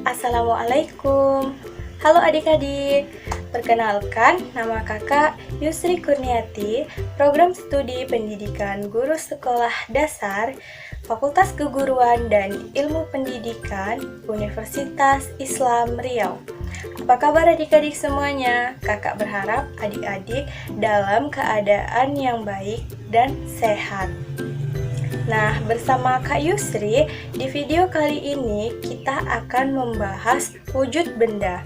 Assalamualaikum. Halo adik-adik. Perkenalkan, nama kakak Yusri Kurniati, Program Studi Pendidikan Guru Sekolah Dasar, Fakultas Keguruan dan Ilmu Pendidikan, Universitas Islam Riau. Apa kabar adik-adik semuanya? Kakak berharap adik-adik dalam keadaan yang baik dan sehat. Nah, bersama Kak Yusri, di video kali ini kita akan membahas wujud benda.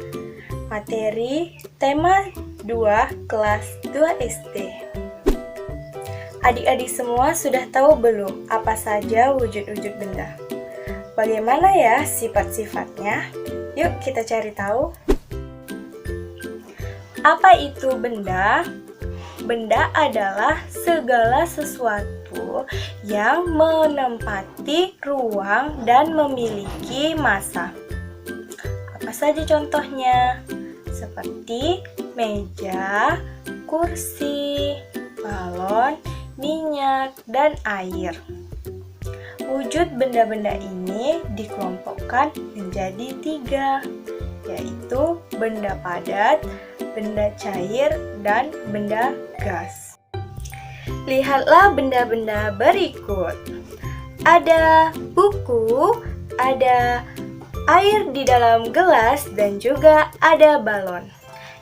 Materi tema 2 kelas 2 SD. Adik-adik semua sudah tahu belum apa saja wujud-wujud benda? Bagaimana ya sifat-sifatnya? Yuk kita cari tahu. Apa itu benda? Benda adalah segala sesuatu yang menempati ruang dan memiliki massa. Apa saja contohnya? Seperti meja, kursi, balon, minyak, dan air. Wujud benda-benda ini dikelompokkan menjadi 3, yaitu benda padat, benda cair, dan benda gas. Lihatlah benda-benda berikut. Ada buku, ada air di dalam gelas, dan juga ada balon.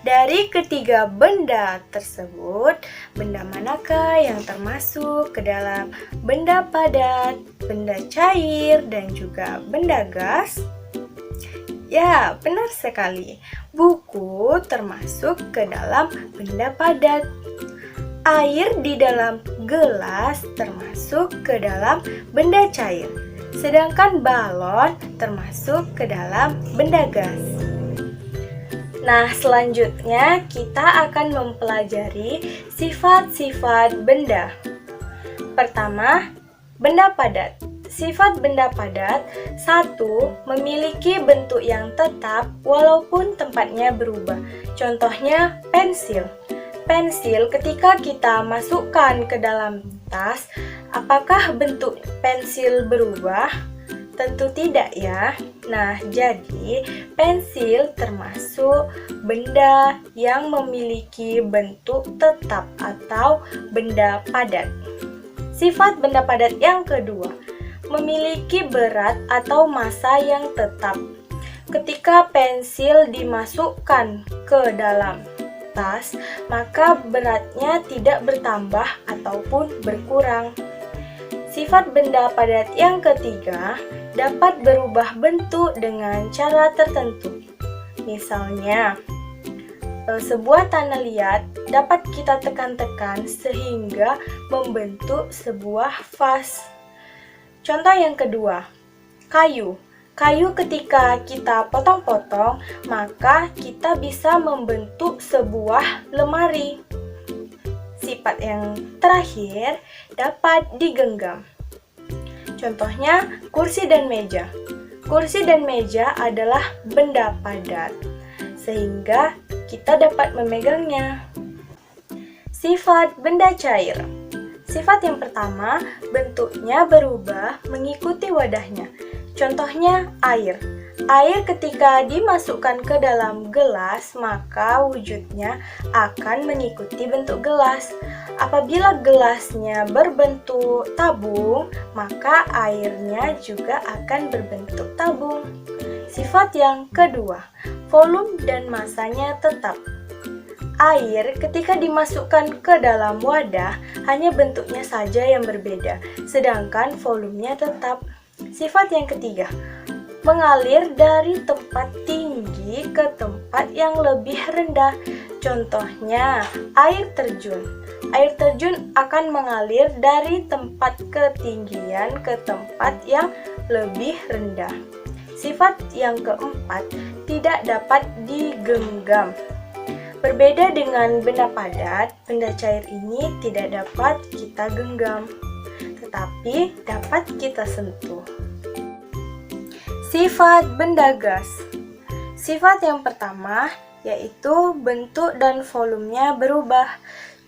Dari ketiga benda tersebut, benda manakah yang termasuk ke dalam benda padat, benda cair, dan juga benda gas? Ya, benar sekali. Buku termasuk ke dalam benda padat. Air di dalam gelas termasuk ke dalam benda cair. Sedangkan balon termasuk ke dalam benda gas. Nah, selanjutnya kita akan mempelajari sifat-sifat benda. Pertama, benda padat. Sifat benda padat: 1. Memiliki bentuk yang tetap walaupun tempatnya berubah. Contohnya pensil. Pensil ketika kita masukkan ke dalam tas, apakah bentuk pensil berubah? Tentu tidak ya. Nah, jadi pensil termasuk benda yang memiliki bentuk tetap atau benda padat. Sifat benda padat yang kedua, memiliki berat atau massa yang tetap. Ketika pensil dimasukkan ke dalam tas, maka beratnya tidak bertambah ataupun berkurang. Sifat benda padat yang ketiga, dapat berubah bentuk dengan cara tertentu. Misalnya, sebuah tanah liat dapat kita tekan-tekan sehingga membentuk sebuah vas. Contoh yang kedua, kayu. Kayu ketika kita potong-potong, maka kita bisa membentuk sebuah lemari. Sifat yang terakhir, dapat digenggam. Contohnya, kursi dan meja. Kursi dan meja adalah benda padat, sehingga kita dapat memegangnya. Sifat benda cair. Sifat yang pertama, bentuknya berubah mengikuti wadahnya. Contohnya, air. Air ketika dimasukkan ke dalam gelas, maka wujudnya akan mengikuti bentuk gelas. Apabila gelasnya berbentuk tabung, maka airnya juga akan berbentuk tabung. Sifat yang kedua, volume dan massanya tetap. Air ketika dimasukkan ke dalam wadah, hanya bentuknya saja yang berbeda, sedangkan volumenya tetap. Sifat yang ketiga, mengalir dari tempat tinggi ke tempat yang lebih rendah. Contohnya, air terjun. Air terjun akan mengalir dari tempat ketinggian ke tempat yang lebih rendah. Sifat yang keempat, tidak dapat digenggam. Berbeda dengan benda padat, benda cair ini tidak dapat kita genggam, tetapi dapat kita sentuh. Sifat benda gas. Sifat yang pertama yaitu bentuk dan volumenya berubah.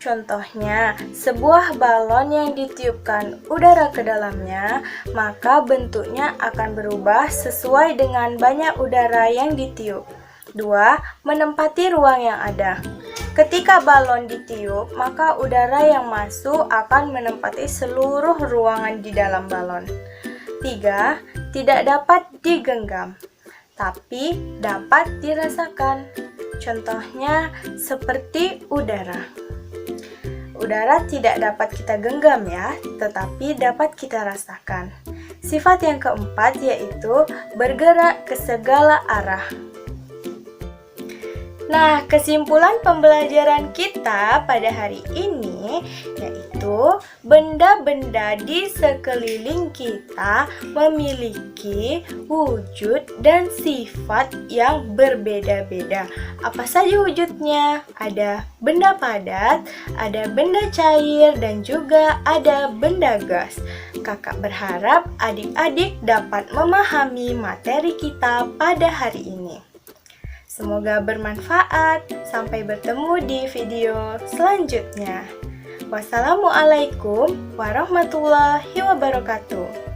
Contohnya, sebuah balon yang ditiupkan udara ke dalamnya, maka bentuknya akan berubah sesuai dengan banyak udara yang ditiup. 2. Menempati ruang yang ada. Ketika balon ditiup, maka udara yang masuk akan menempati seluruh ruangan di dalam balon. 3. Tidak dapat digenggam, tapi dapat dirasakan. Contohnya seperti udara. Udara tidak dapat kita genggam ya, tetapi dapat kita rasakan. Sifat yang keempat yaitu bergerak ke segala arah. Nah, kesimpulan pembelajaran kita pada hari ini yaitu benda-benda di sekeliling kita memiliki wujud dan sifat yang berbeda-beda. Apa saja wujudnya? Ada benda padat, ada benda cair, dan juga ada benda gas. Kakak berharap adik-adik dapat memahami materi kita pada hari ini. Semoga bermanfaat. Sampai bertemu di video selanjutnya. Wassalamualaikum warahmatullahi wabarakatuh.